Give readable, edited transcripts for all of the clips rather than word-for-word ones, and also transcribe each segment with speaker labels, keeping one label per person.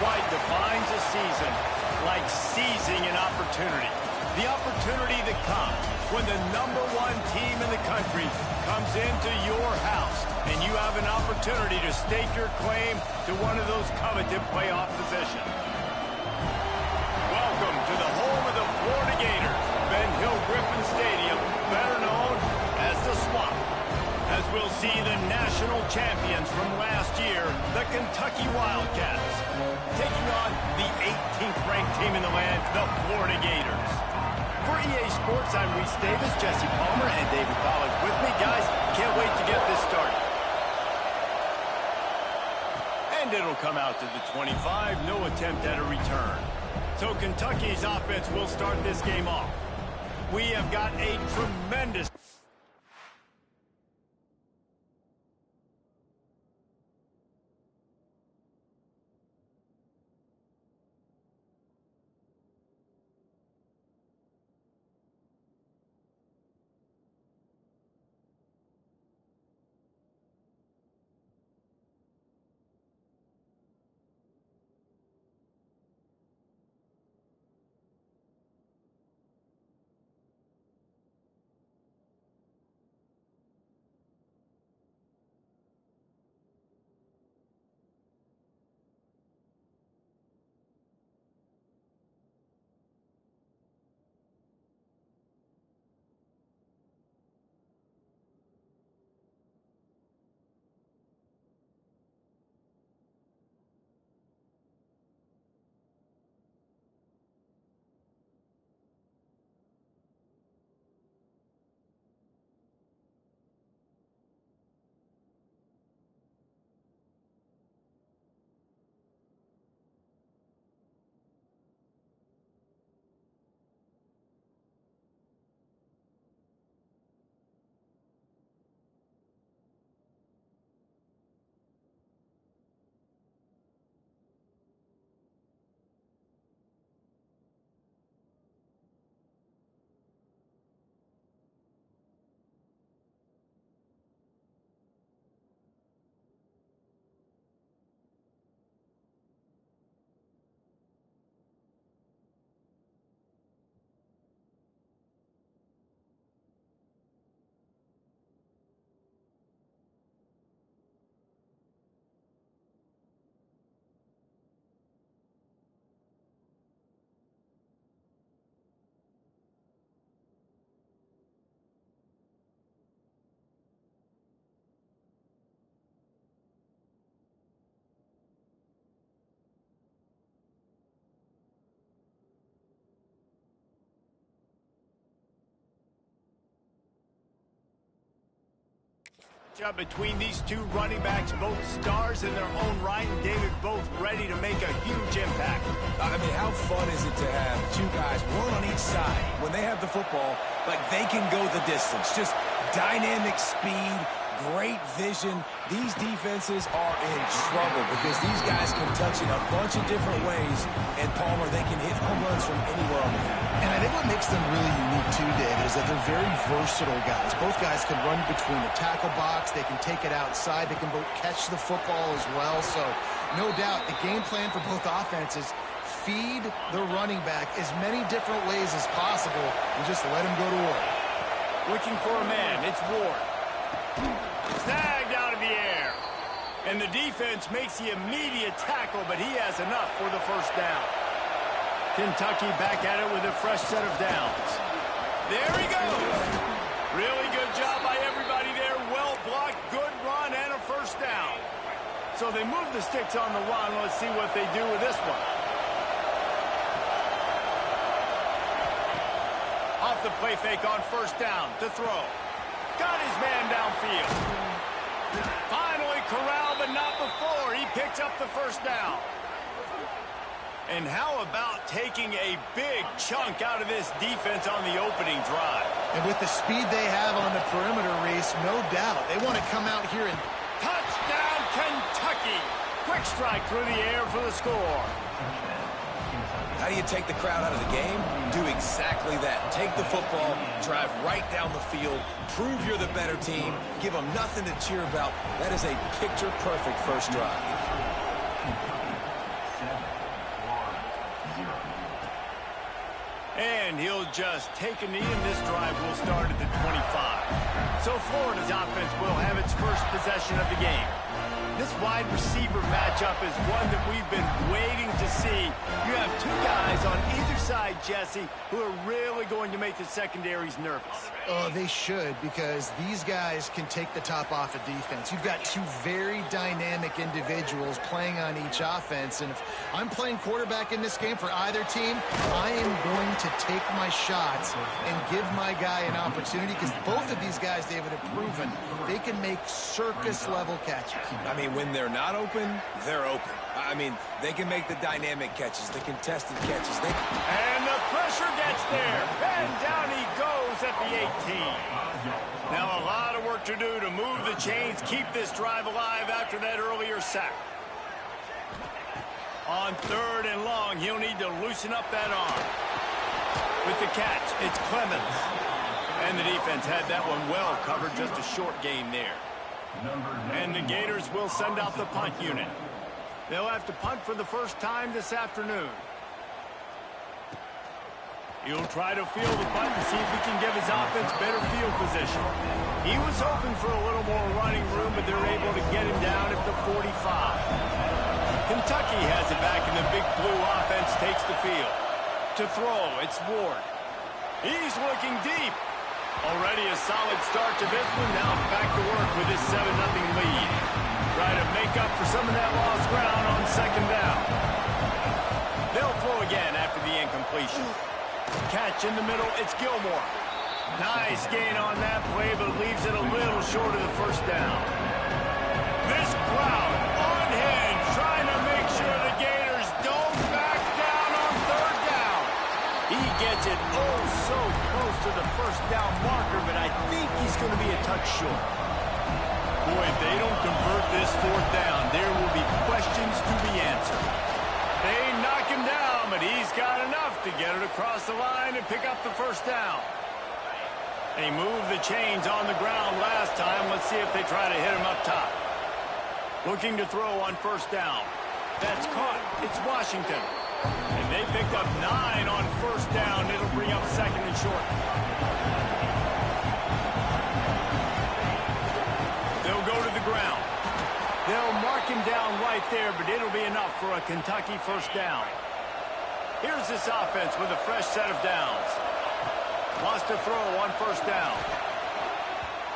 Speaker 1: quite defines a season, like seizing an opportunity. The opportunity that comes when the #1 team in the country comes into your house and you have an opportunity to stake your claim to one of those coveted playoff positions. Welcome to the home of the Florida Gators, Ben Hill Griffin Stadium, better known as the Swamp, as we'll see the national champions from last year, the Kentucky Wildcats, taking on the 18th ranked team in the land, the Florida Gators. For EA Sports, I'm Reese Davis, Jesse Palmer, and David Pollack with me. Guys, can't wait to get this started. And it'll come out to the 25, no attempt at a return. So Kentucky's offense will start this game off. We have got a tremendous... Between these two running backs, both stars in their own right, and David both ready to make a huge impact.
Speaker 2: I mean, how fun is it to have two guys, one on each side, when they have the football, like they can go the distance. Just dynamic speed, great vision. These defenses are in trouble because these guys can touch it a bunch of different ways, and Palmer, they can hit home runs from anywhere on the field.
Speaker 3: And I think what makes them really unique too, Dave, is that they're very versatile guys. Both guys can run between the tackle box. They can take it outside. They can both catch the football as well. So no doubt the game plan for both offenses, feed the running back as many different ways as possible and just let him go to work.
Speaker 1: Looking for a man. It's Ward. Snagged out of the air. And the defense makes the immediate tackle, but he has enough for the first down. Kentucky back at it with a fresh set of downs. There he goes. Really good job by everybody there. Well blocked, good run, and a first down. So they move the sticks on the run. Let's see what they do with this one. Off the play fake on first down to throw. Got his man downfield. Finally corralled, but not before. He picks up the first down. And how about taking a big chunk out of this defense on the opening drive?
Speaker 3: And with the speed they have on the perimeter, Reese, no doubt. They want to come out here and...
Speaker 1: Touchdown, Kentucky! Quick strike through the air for the score.
Speaker 2: How do you take the crowd out of the game? Do exactly that. Take the football, drive right down the field, prove you're the better team, give them nothing to cheer about. That is a picture-perfect first drive.
Speaker 1: And he'll just take a knee, and this drive will start at the 25. So Florida's offense will have its first possession of the game. This wide receiver matchup is one that we've been waiting to see. You have two guys on either side, Jesse, who are really going to make the secondaries nervous.
Speaker 3: Oh, they should, because these guys can take the top off of defense. You've got two very dynamic individuals playing on each offense, and if I'm playing quarterback in this game for either team, I am going to take my shots and give my guy an opportunity, because both of these guys, David, have proven they can make circus-level catches.
Speaker 2: I mean, when they're not open, they're open. I mean, they can make the dynamic catches, the contested catches.
Speaker 1: And the pressure gets there. And down he goes at the 18. Now a lot of work to do to move the chains, keep this drive alive after that earlier sack. On 3rd and long, he'll need to loosen up that arm. With the catch, it's Clemens. And the defense had that one well covered, just a short gain there. And the Gators will send out the punt unit. They'll have to punt for the first time this afternoon. He'll try to field the punt and see if he can give his offense better field position. He was hoping for a little more running room, but they're able to get him down at the 45. Kentucky has it back, and the big blue offense takes the field. To throw, it's Ward. He's looking deep. Already a solid start to this one. Now back to work with his 7-0 lead. Try to make up for some of that lost ground on 2nd down. They'll throw again after the incompletion. Catch in the middle, it's Gilmore. Nice gain on that play, but leaves it a little short of the first down. This crowd on hand, trying to make sure the Gators don't back down on 3rd down. He gets it oh so close to the first down marker, but I think he's going to be a touch short. Boy, if they don't convert this 4th down, there will be questions to be answered. They knock him down, but he's got enough to get it across the line and pick up the first down. They moved the chains on the ground last time. Let's see if they try to hit him up top. Looking to throw on 1st down. That's caught. It's Washington. And they picked up 9 on 1st down. It'll bring up 2nd and short. They'll go to the ground. They'll mark him down right there, but it'll be enough for a Kentucky 1st down. Here's this offense with a fresh set of downs. Wants to throw on 1st down.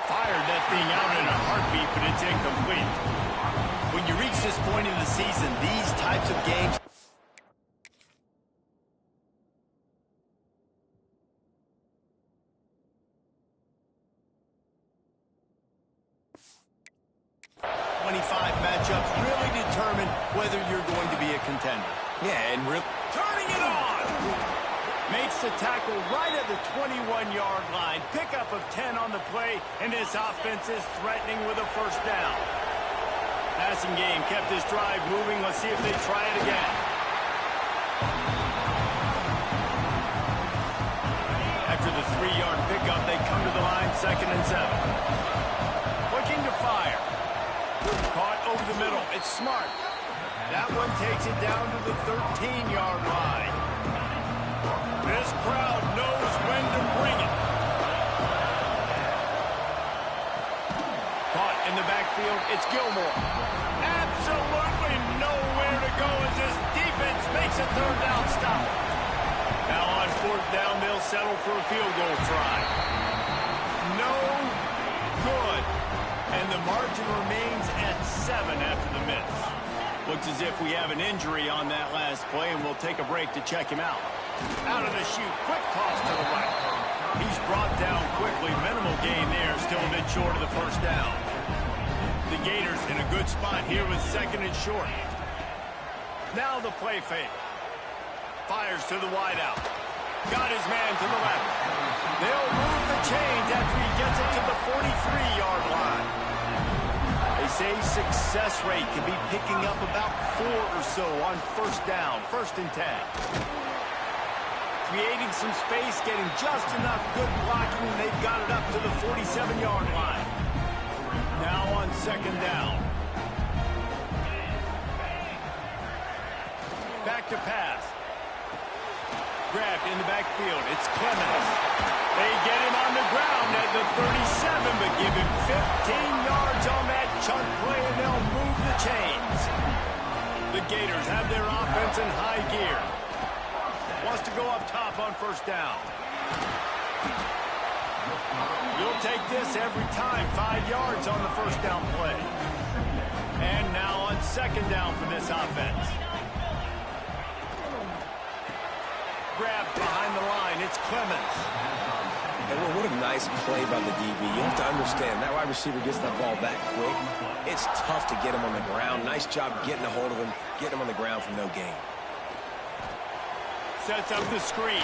Speaker 1: Fired that thing out in a heartbeat, but it's incomplete. When you reach this point in the season, these types of games... matchups really determine whether you're going to be a contender.
Speaker 2: Yeah, and
Speaker 1: turning it on! Makes the tackle right at the 21-yard line. Pickup of 10 on the play, and this offense is threatening with a 1st down. Passing game kept this drive moving. Let's see if they try it again. After the 3-yard pickup, they come to the line, 2nd and 7. Looking to fire. Caught over the middle. It's Smart. That one takes it down to the 13-yard line. This crowd knows when to bring it. Caught in the backfield. It's Gilmore. Absolutely nowhere to go as this defense makes a 3rd down stop. Now on 4th down, they'll settle for a field goal try. No good. And the margin remains at 7 after the miss. Looks as if we have an injury on that last play, and we'll take a break to check him out. Out of the chute, quick toss to the right. He's brought down quickly. Minimal gain there, still a bit short of the 1st down. The Gators in a good spot here with 2nd and short. Now the play fake. Fires to the wideout. Got his man to the left. They'll move the chains after he gets it to the 43-yard line. They say success rate can be picking up about 4 or so on 1st down, 1st and 10. Creating some space, getting just enough good blocking, and they've got it up to the 47-yard line. Now on 2nd down. Back to pass. Grabbed in the backfield. It's Clemens. They get him on the ground at the 37, but give him 15 yards on that chunk play, and they'll move the chains. The Gators have their offense in high gear. Wants to go up top on first down. You'll take this every time. 5 yards on the first down play. And now on second down for this offense. Grabbed behind the line. It's Clemens.
Speaker 2: And what a nice play by the DB. You have to understand, that wide receiver gets that ball that quick. It's tough to get him on the ground. Nice job getting a hold of him, getting him on the ground for no gain.
Speaker 1: Sets up the screen.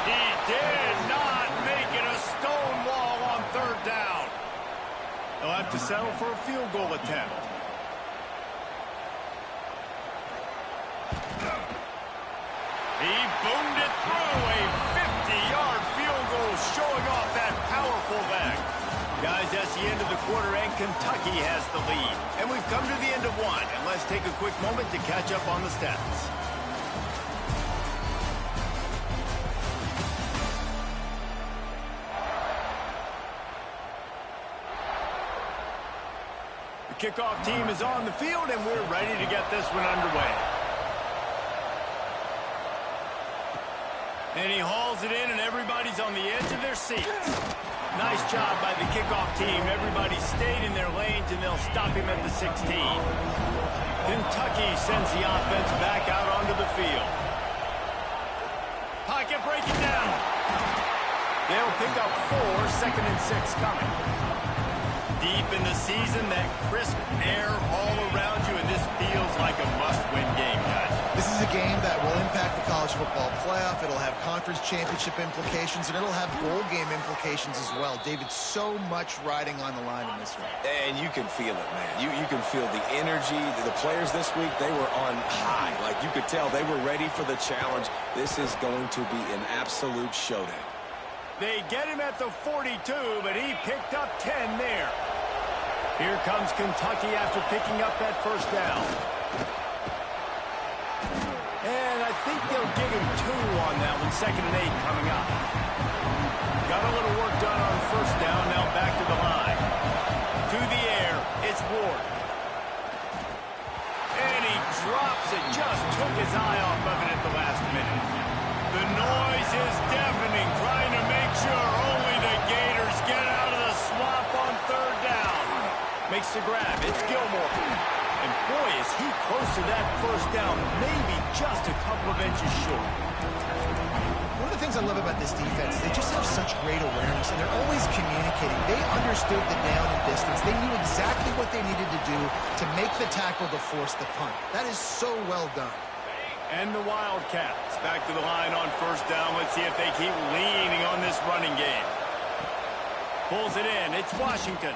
Speaker 1: He did not make it a stone wall on third down. They'll have to settle for a field goal attempt. He boomed it through. A 50-yard field goal showing off that powerful leg. Guys, that's the end of the quarter, and Kentucky has the lead. And we've come to the end of one. And let's take a quick moment to catch up on the stats. The kickoff team is on the field, and we're ready to get this one underway. And he hauls it in, and everybody's on the edge of their seats. Nice job by the kickoff team. Everybody stayed in their lanes, and they'll stop him at the 16. Kentucky sends the offense back out onto the field. Pocket breaking down. They'll pick up 4, second and 6 coming. Deep in the season, that crisp air all around you, and this feels like a must-win game, guys.
Speaker 3: This is a game that will impact the college football playoff. It'll have conference championship implications, and it'll have bowl game implications as well. David, so much riding on the line in this one.
Speaker 2: And you can feel it, man. You can feel the energy. The players this week, they were on high. Like, you could tell they were ready for the challenge. This is going to be an absolute showdown.
Speaker 1: They get him at the 42, but he picked up 10 there. Here comes Kentucky after picking up that first down. And I think they'll give him 2 on that one. Second and 8 coming up. Got a little work done on first down. Now back to the line. To the air. It's Ward. And he drops it. Just took his eye off of it at the last minute. The noise is deafening. Trying to make sure only the Gators get out of the swamp on third down. Makes the grab. It's Gilmore. And boy, is he close to that first down. Maybe just a couple of inches short.
Speaker 3: One of the things I love about this defense is they just have such great awareness, and they're always communicating. They understood the down and distance. They knew exactly what they needed to do to make the tackle to force the punt. That is so well done.
Speaker 1: And the Wildcats back to the line on first down. Let's see if they keep leaning on this running game. Pulls it in. It's Washington.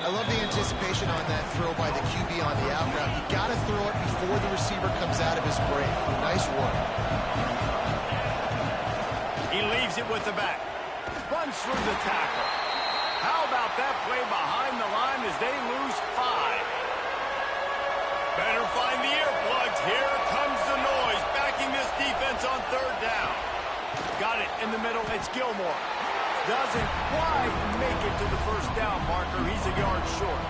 Speaker 3: I love the anticipation on that throw by the QB on the out route. You got to throw it before the receiver comes out of his break. Nice work.
Speaker 1: He leaves it with the back. Runs through the tackle. How about that play behind the line as they lose 5? Better find the earplugs. Here comes the noise. Backing this defense on third down. Got it in the middle. It's Gilmore. Doesn't quite make it to the first down marker. He's a yard short.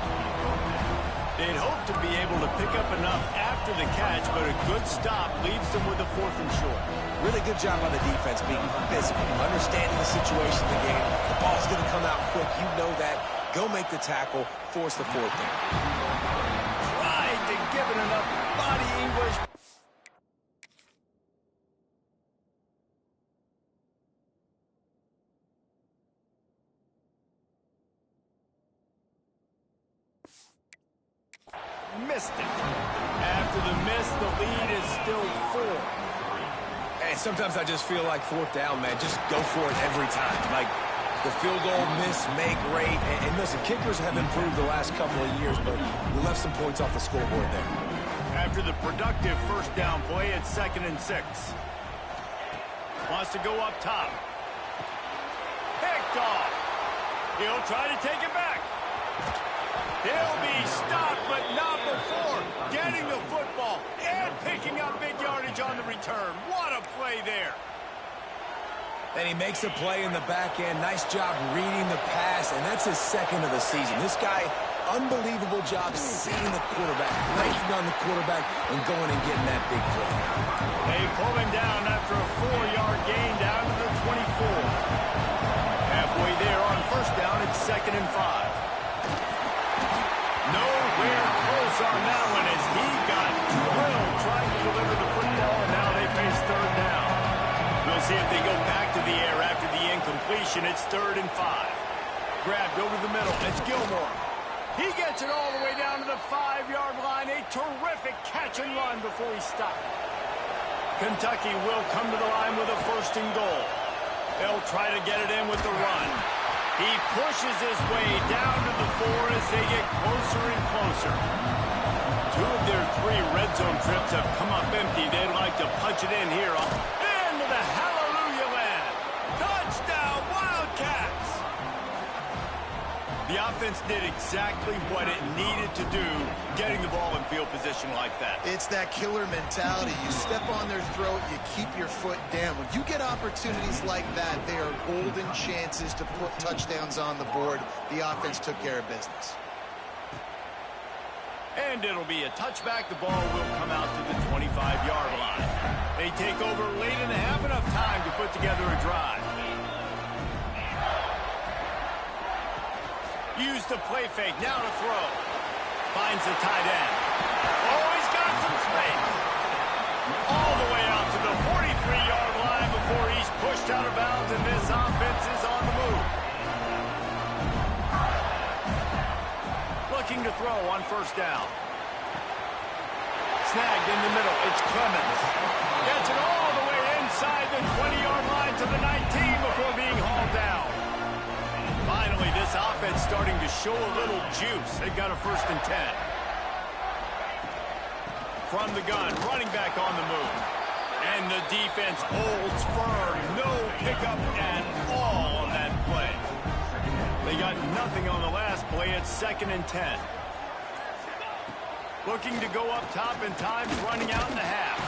Speaker 1: They'd hope to be able to pick up enough after the catch, but a good stop leaves them with a 4th and short.
Speaker 2: Really good job by the defense being physical, understanding the situation of the game. The ball's going to come out quick. You know that. Go make the tackle, force the 4th down.
Speaker 1: Tried to give it enough body English. Missed it. After the miss, the lead is still 4.
Speaker 2: And sometimes I just feel like 4th down, man. Just go for it every time. Like, the field goal, miss, make, rate. And listen, kickers have improved the last couple of years, but we left some points off the scoreboard there.
Speaker 1: After the productive first down play, it's 2nd and 6. Wants to go up top. Picked off. He'll try to take it back. He'll be stopped, but not before getting the football and picking up big yardage on the return. What a play play there.
Speaker 2: And he makes a play in the back end. Nice job reading the pass, and that's his second of the season. This guy, unbelievable job seeing the quarterback, breaking on the quarterback, and going and getting that big play.
Speaker 1: They pull him down after a 4-yard gain down to the 24. Halfway there on first down, it's 2nd and 5. Nowhere close on that one as he got drilled trying to deliver the football, and now they face 3rd down. We'll see if they go back to the air after the incompletion. It's 3rd and 5. Grabbed over the middle. It's Gilmore. He gets it all the way down to the 5-yard line. A terrific catch and run before he stopped. Kentucky will come to the line with a 1st and goal. They'll try to get it in with the run. He pushes his way down to the 4 as they get closer and closer. 2 of their 3 red zone trips have come up empty. They'd like to punch it in here. Into the hallelujah land. Touchdown, Wildcats! The offense did exactly what it needed to do, getting the ball in field position like that.
Speaker 3: It's that killer mentality. You step on their throat, you keep your foot down. When you get opportunities like that, they are golden chances to put touchdowns on the board. The offense took care of business.
Speaker 1: And it'll be a touchback. The ball will come out to the 25-yard line. They take over late and have enough time to put together a drive. Use the play fake, now to throw. Finds the tight end. Oh, he's got some space. All the way out to the 43-yard line before he's pushed out of bounds, and this offense is on the move. Looking to throw on first down. Snagged in the middle, it's Clemens. Gets it all the way inside the 20-yard line to the 19 before being hauled down. Finally, this offense starting to show a little juice. They've got a 1st and 10. From the gun, running back on the move. And the defense holds firm. No pickup at all on that play. They got nothing on the last play. It's 2nd and 10. Looking to go up top, and time's running out in the half.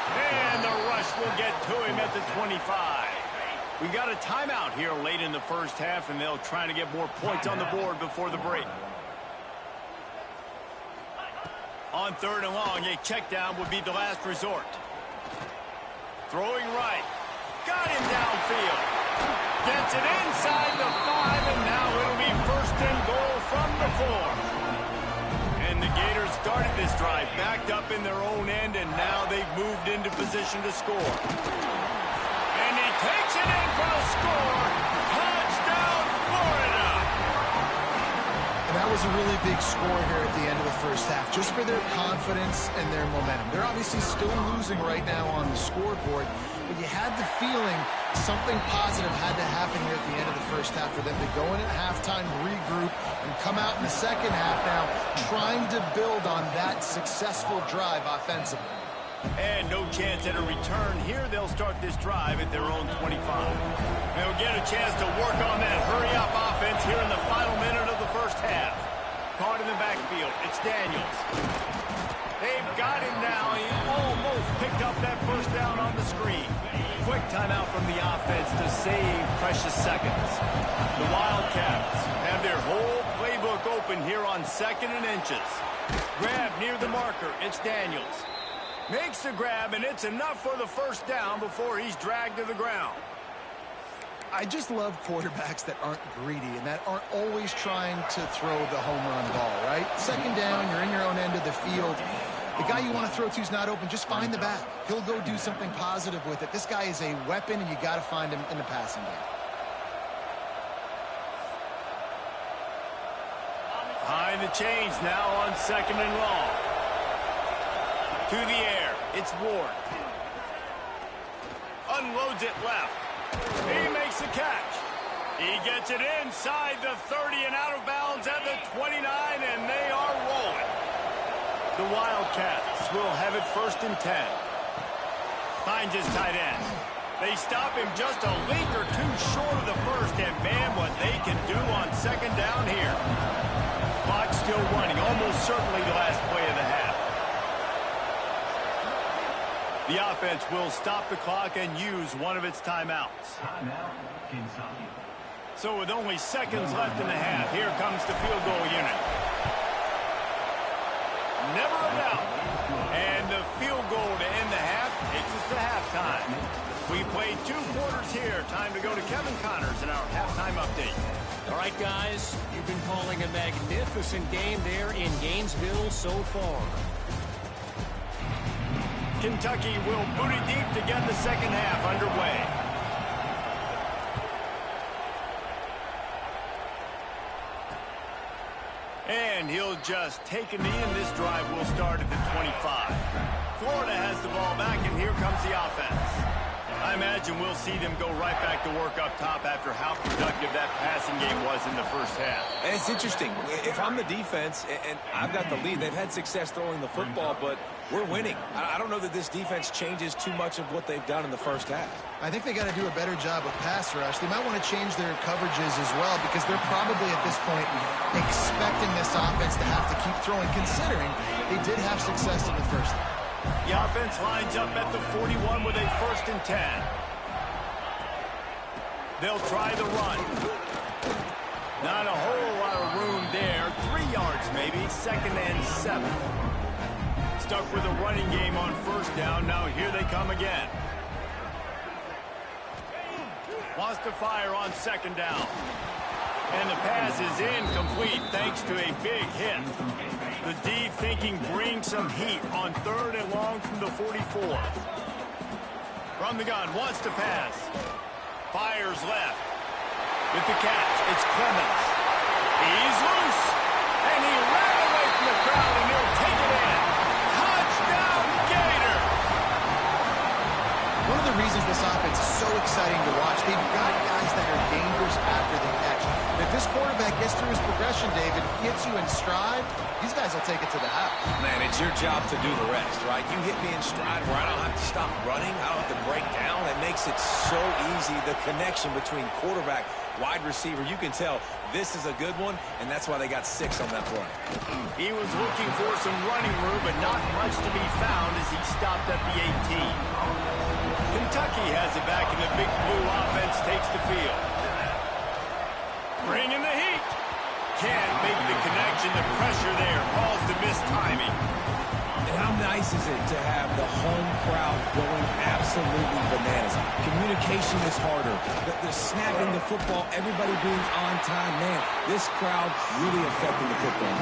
Speaker 1: And the rush will get to him at the 25. We got a timeout here late in the first half, and they'll try to get more points on the board before the break. On 3rd and long, a check down would be the last resort. Throwing right. Got him downfield. Gets it inside the 5, and now it'll be 1st and goal from the 4. And the Gators started this drive backed up in their own end, and now they've moved into position to score. And he takes it in for the score. Touchdown, Florida!
Speaker 3: And that was a really big score here at the end of the first half, just for their confidence and their momentum. They're obviously still losing right now on the scoreboard, but you had the feeling something positive had to happen here at the end of the first half for them to go in at halftime, regroup, and come out in the second half now trying to build on that successful drive offensively.
Speaker 1: And no chance at a return here. They'll start this drive at their own 25. They'll get a chance to work on that hurry-up offense here in the final minute of the first half. Caught in the backfield. It's Daniels. They've got him now. He almost picked up that first down on the screen. Quick timeout from the offense to save precious seconds. The Wildcats have their whole playbook open here on 2nd and inches. Grab near the marker. It's Daniels. Makes the grab, and it's enough for the first down before he's dragged to the ground.
Speaker 3: I just love quarterbacks that aren't greedy and that aren't always trying to throw the home run ball, right? 2nd down, you're in your own end of the field. The guy you want to throw to is not open. Just find the back. He'll go do something positive with it. This guy is a weapon, and you got to find him in the passing game.
Speaker 1: Behind the chains now on 2nd and long. To the air, it's Ward. Unloads it left. He makes the catch. He gets it inside the 30 and out of bounds at the 29, and they are rolling. The Wildcats will have it 1st and 10. Finds his tight end. They stop him just a link or two short of the first, and man, what they can do on 2nd down here. Clock still running, almost certainly the last play of the half. The offense will stop the clock and use one of its timeouts. So with only seconds left in the half, here comes the field goal unit. Never a doubt. And the field goal to end the half takes us to halftime. We played 2 quarters here. Time to go to Kevin Connors in our halftime update.
Speaker 4: All right, guys, you've been calling a magnificent game there in Gainesville so far.
Speaker 1: Kentucky will boot it deep to get the second half underway. And he'll just take a knee, and this drive will start at the 25. Florida has the ball back, and here comes the offense. I imagine we'll see them go right back to work up top after how productive that passing game was in the first half.
Speaker 2: And it's interesting. If I'm the defense and I've got the lead, they've had success throwing the football, but we're winning. I don't know that this defense changes too much of what they've done in the first half.
Speaker 3: I think they got to do a better job of pass rush. They might want to change their coverages as well because they're probably at this point expecting this offense to have to keep throwing, considering they did have success in the first half.
Speaker 1: The offense lines up at the 41 with a 1st and 10. They'll try the run. Not a whole lot of room there. 3 yards maybe. 2nd and 7. Stuck with a running game on 1st down. Now here they come again. Wants to fire on 2nd down. And the pass is incomplete thanks to a big hit. The D thinking bring some heat on 3rd and long from the 44. From the gun, wants to pass. Fires left. With the catch, it's Clemens. He's loose. And he ran away from the crowd, and he'll take it in. Touchdown, Gator!
Speaker 3: One of the reasons this offense is so exciting to watch, they've got guys that are dangerous after the catch. And if this quarterback gets through his progression, David, hits you in stride, these guys will take it to the house.
Speaker 2: Man, it's your job to do the rest, right? You hit me in stride where I don't have to stop running. I don't have to break down. It makes it so easy. The connection between quarterback, wide receiver, you can tell this is a good one, and that's why they got 6 on that play.
Speaker 1: He was looking for some running room, but not much to be found as he stopped at the 18. Kentucky has it back, and the Big Blue offense takes the field. Bringing the heat. Can't make the connection. The pressure there caused the missed timing.
Speaker 2: And how nice is it to have the home crowd going absolutely bananas? Communication is harder. The snapping the football, everybody being on time. Man, this crowd really affecting the football.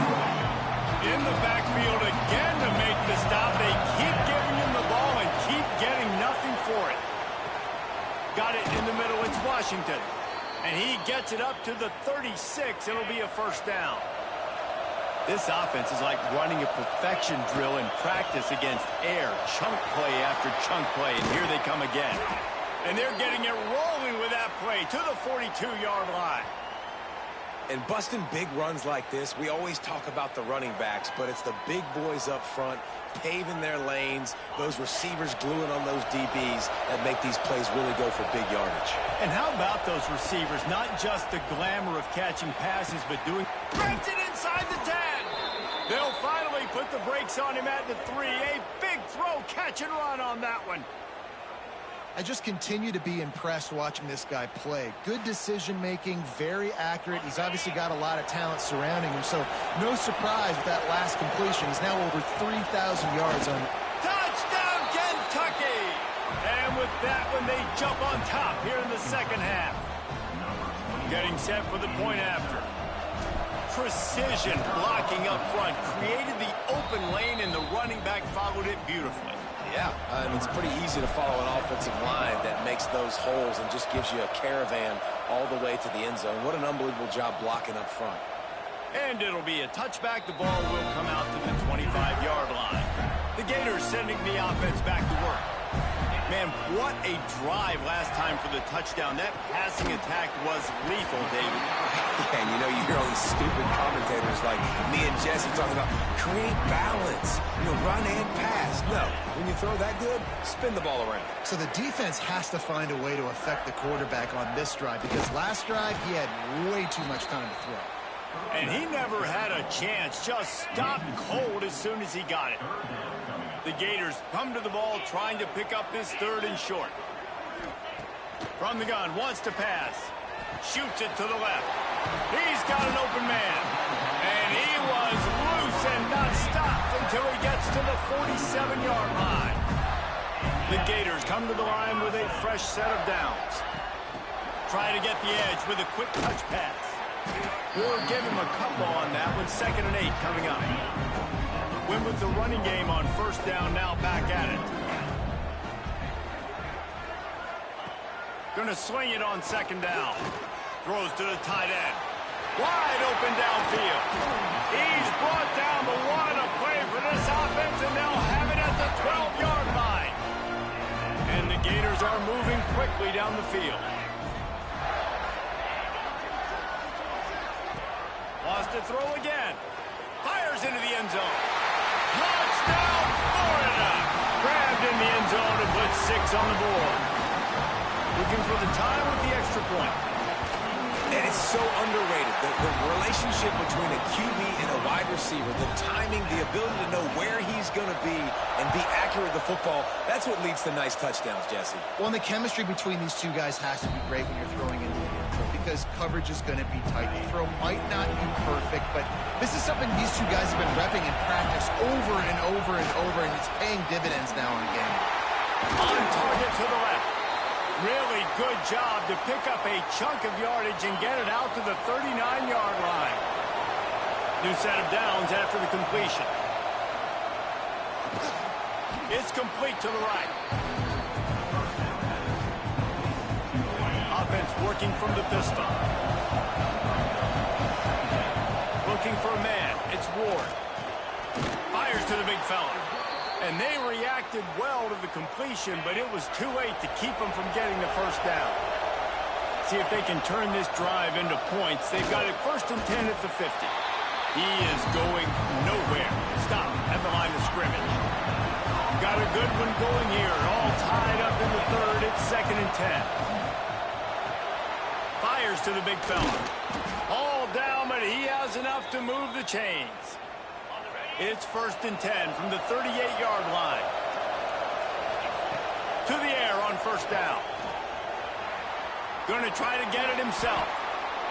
Speaker 1: In the backfield again to make the stop. They keep giving him the ball and keep getting nothing for it. Got it in the middle. It's Washington. And he gets it up to the 36. It'll be a 1st down. This offense is like running a perfection drill in practice against air. Chunk play after chunk play. And here they come again. And they're getting it rolling with that play to the 42-yard line.
Speaker 2: And busting big runs like this, we always talk about the running backs, but it's the big boys up front, paving their lanes, those receivers gluing on those DBs that make these plays really go for big yardage.
Speaker 1: And how about those receivers? Not just the glamour of catching passes, but doing... Breaks it inside the 10! They'll finally put the brakes on him at the 3. A big throw, catch and run on that one.
Speaker 3: I just continue to be impressed watching this guy play. Good decision-making, very accurate. He's obviously got a lot of talent surrounding him, so no surprise with that last completion. He's now over 3,000 yards on it.
Speaker 1: Touchdown, Kentucky! And with that one, they jump on top here in the second half. Getting set for the point after. Precision blocking up front. Created the open lane, and the running back followed it beautifully.
Speaker 2: Yeah, it's pretty easy to follow an offensive line that makes those holes and just gives you a caravan all the way to the end zone. What an unbelievable job blocking up front.
Speaker 1: And it'll be a touchback. The ball will come out to the 25-yard line. The Gators sending the offense back to work. Man, what a drive last time for the touchdown. That passing attack was lethal, David.
Speaker 2: Yeah, and you hear all these stupid commentators like me and Jesse talking about create balance, run and pass. No, when you throw that good, spin the ball around.
Speaker 3: So the defense has to find a way to affect the quarterback on this drive because last drive he had way too much time to throw.
Speaker 1: And he never had a chance. Just stopped cold as soon as he got it. The Gators come to the ball trying to pick up this 3rd and short. From the gun, wants to pass. Shoots it to the left. He's got an open man. And he was loose and not stopped until he gets to the 47-yard line. The Gators come to the line with a fresh set of downs. Try to get the edge with a quick touch pass. We'll give him a couple on that one. 2nd and 8 coming up. Win with the running game on 1st down, now back at it. Gonna swing it on 2nd down. Throws to the tight end. Wide open downfield. He's brought down, but what a play for this offense, and they'll have it at the 12-yard line. And the Gators are moving quickly down the field. Wants to throw again. Fires into the end zone. Touchdown, Florida! Grabbed in the end zone and put 6 on the board. Looking for the tie with the extra point.
Speaker 2: And it's so underrated. The relationship between a QB and a wide receiver, the timing, the ability to know where he's going to be and be accurate with the football, that's what leads to nice touchdowns, Jesse.
Speaker 3: Well, and the chemistry between these two guys has to be great when you're throwing into the end zone because coverage is going to be tight. The throw might not be perfect, but this is something these two guys have been repping in practice over and over and over, and it's paying dividends now in the game.
Speaker 1: On target to the left. Really good job to pick up a chunk of yardage and get it out to the 39-yard line. New set of downs after the completion. It's complete to the right. Offense working from the pistol. Looking for a man. It's Ward. Fires to the big fella. And they reacted well to the completion, but it was too late to keep them from getting the 1st down. See if they can turn this drive into points. They've got it 1st and 10 at the 50. He is going nowhere. Stop at the line of scrimmage. Got a good one going here. All tied up in the 3rd. It's 2nd and 10. Fires to the big fella. All down, but he has enough to move the chains. It's 1st and 10 from the 38-yard line. To the air on 1st down. Going to try to get it himself.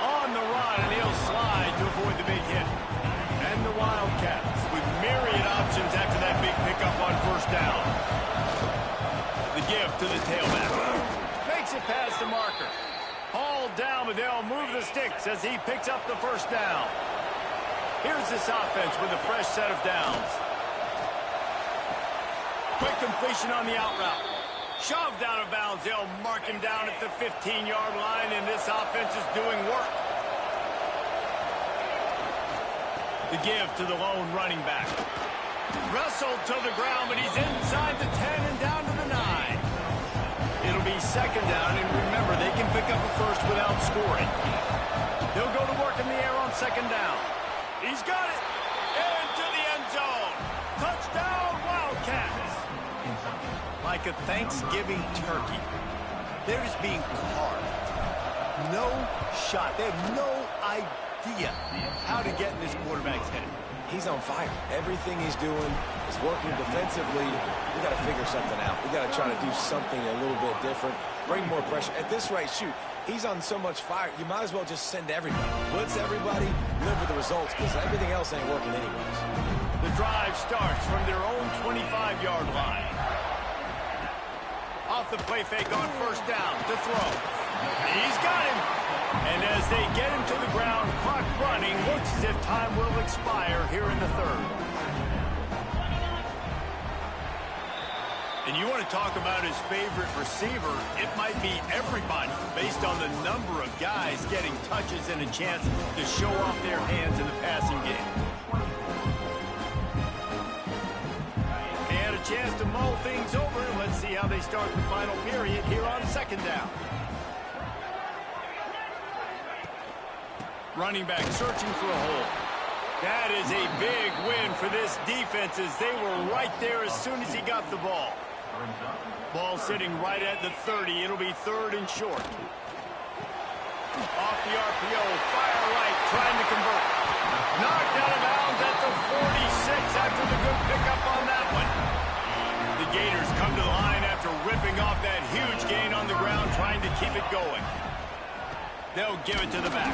Speaker 1: On the run, and he'll slide to avoid the big hit. And the Wildcats with myriad options after that big pickup on 1st down. The give to the tailback. Makes it past the marker. All down, but they'll move the sticks as he picks up the 1st down. Here's this offense with a fresh set of downs. Quick completion on the out route. Shoved out of bounds. They'll mark him down at the 15-yard line, and this offense is doing work. The give to the lone running back. Wrestled to the ground, but he's inside the 10 and down to the 9. It'll be 2nd down, and remember, they can pick up a 1st without scoring. They'll go to work in the air on 2nd down. He's got it. Into the end zone. Touchdown, Wildcats. Like a Thanksgiving turkey. They're just being carved. No shot. They have no idea how to get in this quarterback's head.
Speaker 2: He's on fire. Everything he's doing is working defensively. We got to figure something out. We got to try to do something a little bit different. Bring more pressure. At this rate, shoot. He's on so much fire, you might as well just send everybody. Blitz everybody, live with the results, because everything else ain't working anyways.
Speaker 1: The drive starts from their own 25-yard line. Off the play fake on 1st down to throw. He's got him. And as they get him to the ground, clock running, looks as if time will expire here in the 3rd. And you want to talk about his favorite receiver, it might be everybody based on the number of guys getting touches and a chance to show off their hands in the passing game. They had a chance to mull things over. Let's see how they start the final period here on 2nd down. Running back searching for a hole. That is a big win for this defense as they were right there as soon as he got the ball. Ball sitting right at the 30. It'll be 3rd and short. Off the RPO, fire right, trying to convert. Knocked out of bounds at the 46 after the good pickup on that one. Gators come to the line after ripping off that huge gain on the ground, trying to keep it going. They'll give it to the back.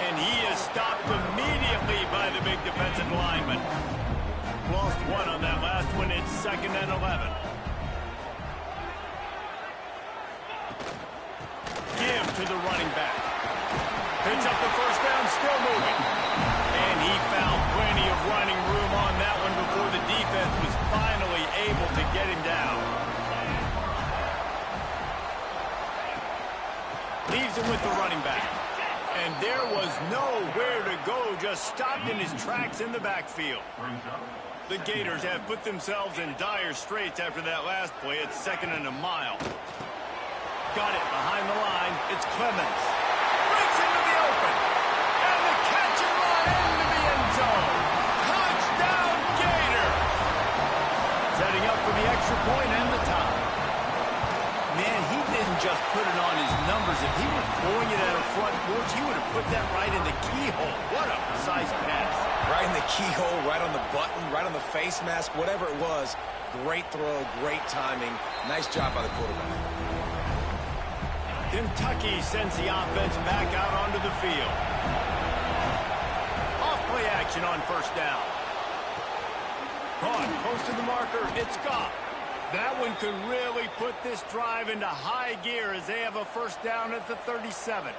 Speaker 1: And he is stopped immediately by the big defensive lineman. Lost one on that last one. It's 2nd and 11. Give to the running back. Picks up the first down, still moving. And he found plenty of running room on that one before the defense was finally able to get him down. Leaves him with the running back. And there was nowhere to go, just stopped in his tracks in the backfield. The Gators have put themselves in dire straits after that last play. It's 2nd and a mile. Got it behind the line. It's Clemens. Breaks into the open. And the catch and run into the end zone. Touchdown, Gator. Setting up for the extra point and the tie. Man, he didn't just put it on his numbers. If he were throwing it at a front porch, he would have put that right in the keyhole. What a precise pass.
Speaker 2: Right in the keyhole, right on the button, right on the face mask, whatever it was. Great throw, great timing. Nice job by the quarterback.
Speaker 1: Kentucky sends the offense back out onto the field. Off-play action on first down. Caught close to the marker. It's Goff. That one could really put this drive into high gear as they have a first down at the 37.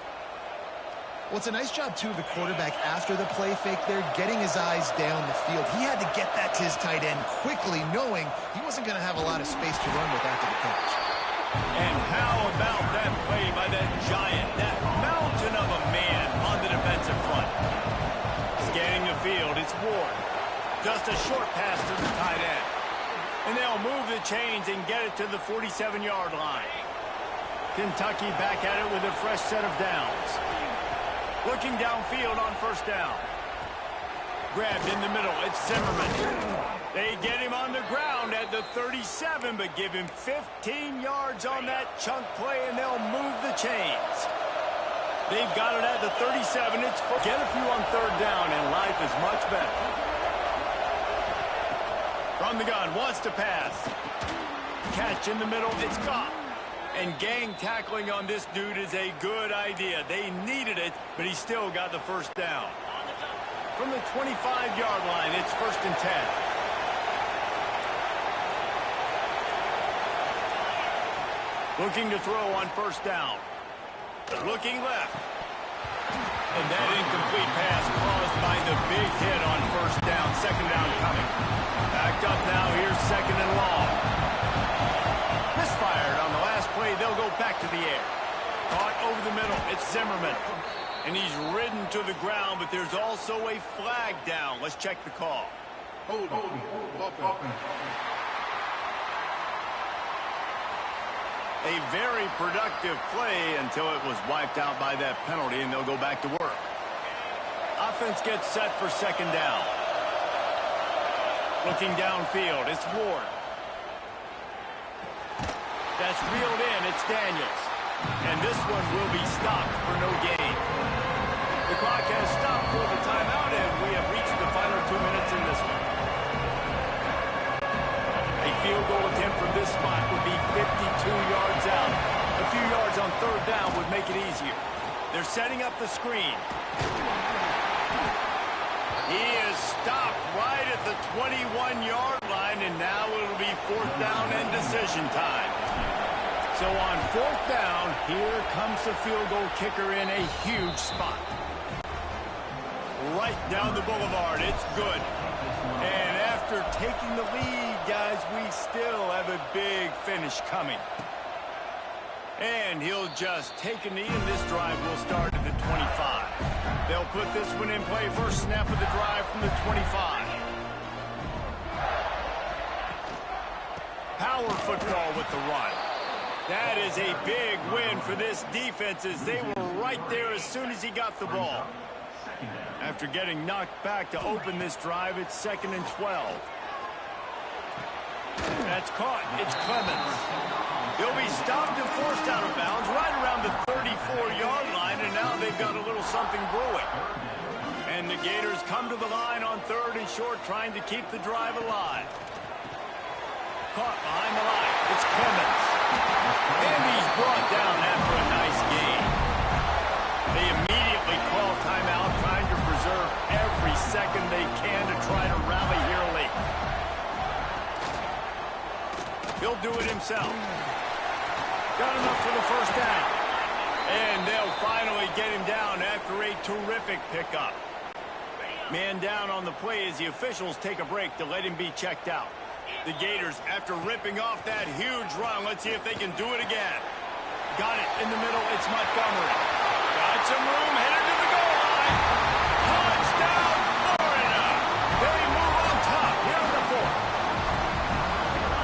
Speaker 3: Well, it's a nice job, too, of the quarterback after the play fake there, getting his eyes down the field. He had to get that to his tight end quickly, knowing he wasn't going to have a lot of space to run with after the catch.
Speaker 1: And how about that play by that giant, that mountain of a man on the defensive front? Scanning the field, it's Ward. Just a short pass to the tight end. And they'll move the chains and get it to the 47-yard line. Kentucky back at it with a fresh set of downs. Looking downfield on first down. Grabbed in the middle, it's Zimmerman. They get him on the ground at the 37, but give him 15 yards on that chunk play, and they'll move the chains. They've got it at the 37. It's get a few on third down, and life is much better. From the gun, wants to pass. Catch in the middle, it's Goff. And gang tackling on this dude is a good idea. They needed it, but he still got the first down. From the 25-yard line, it's 1st and 10. Looking to throw on first down. Looking left. And that incomplete pass caused by the big hit on first down. 2nd down coming. Backed up now. Here's 2nd and long. Misfired on the last play. They'll go back to the air. Caught over the middle. It's Zimmerman. And he's ridden to the ground, but there's also a flag down. Let's check the call.
Speaker 5: Hold on.
Speaker 1: A very productive play until it was wiped out by that penalty, and they'll go back to work. Offense gets set for 2nd down. Looking downfield, it's Ward. That's reeled in, it's Daniels. And this one will be stopped for no gain. The clock has stopped for the timeout, and we have reached the final 2 minutes in this one. A field goal attempt from this spot would be 52 yards out. A few yards on third down would make it easier. They're setting up the screen. He is stopped right at the 21-yard line, and now it'll be 4th down and decision time. So on 4th down, here comes the field goal kicker in a huge spot. Right down the boulevard, it's good. And after taking the lead, guys, we still have a big finish coming. And he'll just take a knee, and this drive will start at the 25. They'll put this one in play. First snap of the drive from the 25. Power football with the run. That is a big win for this defense as they were right there as soon as he got the ball. After getting knocked back to open this drive, it's 2nd and 12. That's caught. It's Clemens. He'll be stopped and forced out of bounds right around the 34-yard line, and now they've got a little something brewing. And the Gators come to the line on 3rd and short, trying to keep the drive alive. caught behind the line. It's Clemens. And he's brought down after a nice gain. They immediately call timeout, trying to preserve every second they can to try to rally here late. He'll do it himself. Got enough for the first down. And they'll finally get him down after a terrific pickup. Man down on the play as the officials take a break to let him be checked out. The Gators, after ripping off that huge run, let's see if they can do it again. Got it in the middle. It's Montgomery. Got some room, headed to the goal line. Touchdown, Florida. They move on top here in the fourth.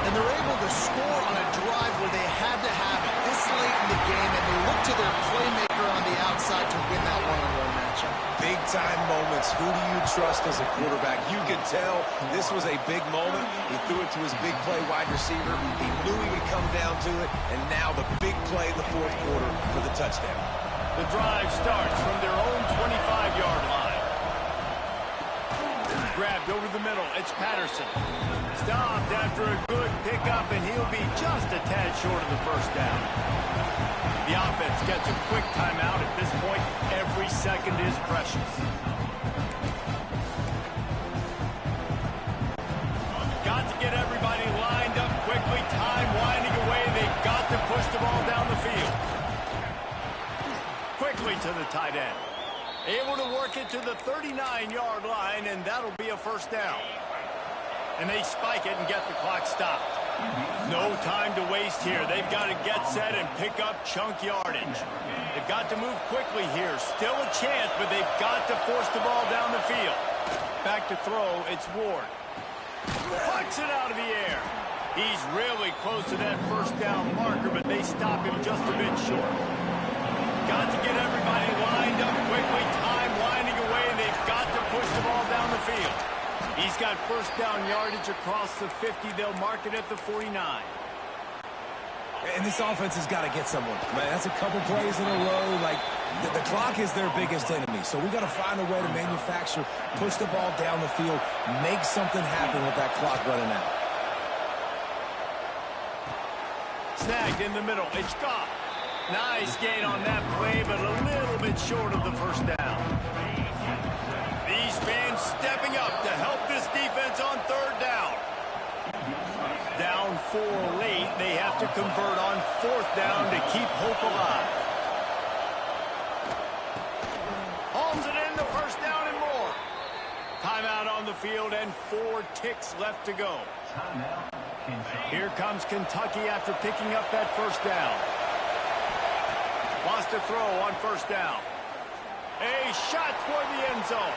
Speaker 3: And they're able to score on a drive where they had to have it this late in the game, and they look to their playmaker on the outside to win that one-on-one matchup.
Speaker 2: Big-time moments. Who do you trust as a quarterback? You could tell this was a big moment. He threw it to his big play wide receiver. He knew he would come down to it, and now the big play in the fourth quarter for the touchdown.
Speaker 1: The drive starts from their own 25-yard line. Grabbed over the middle. It's Patterson. Stopped after a good pickup, and he'll be just a tad short of the first down. The offense gets a quick timeout. At this point, every second is precious. Got to get everybody lined up quickly. Time winding away. They've got to push the ball down the field. Quickly to the tight end. Able to work it to the 39-yard line, and that'll be a first down. And they spike it and get the clock stopped. No time to waste here. They've got to get set and pick up chunk yardage. They've got to move quickly here. Still a chance, but they've got to force the ball down the field. Back to throw, it's Ward. Puts it out of the air. He's really close to that first down marker, but they stop him just a bit short. Got to get everybody lined up quickly. Time winding away, and they've got to push the ball down the field. He's got first down yardage across the 50. They'll mark it at the 49.
Speaker 2: And this offense has got to get somewhere. Man, that's a couple plays in a row. Like, the clock is their biggest enemy. So we got to find a way to manufacture, push the ball down the field, make something happen with that clock running out.
Speaker 1: Snagged in the middle. It's Goff. Nice gain on that play, but a little bit short of the first down. These fans stepping up to help this defense on third down. Down 4 late. They have to convert on fourth down to keep hope alive. Holmes it in, the first down and more. Timeout on the field and 4 ticks left to go. Here comes Kentucky after picking up that first down. Wants to throw on first down. A shot toward the end zone.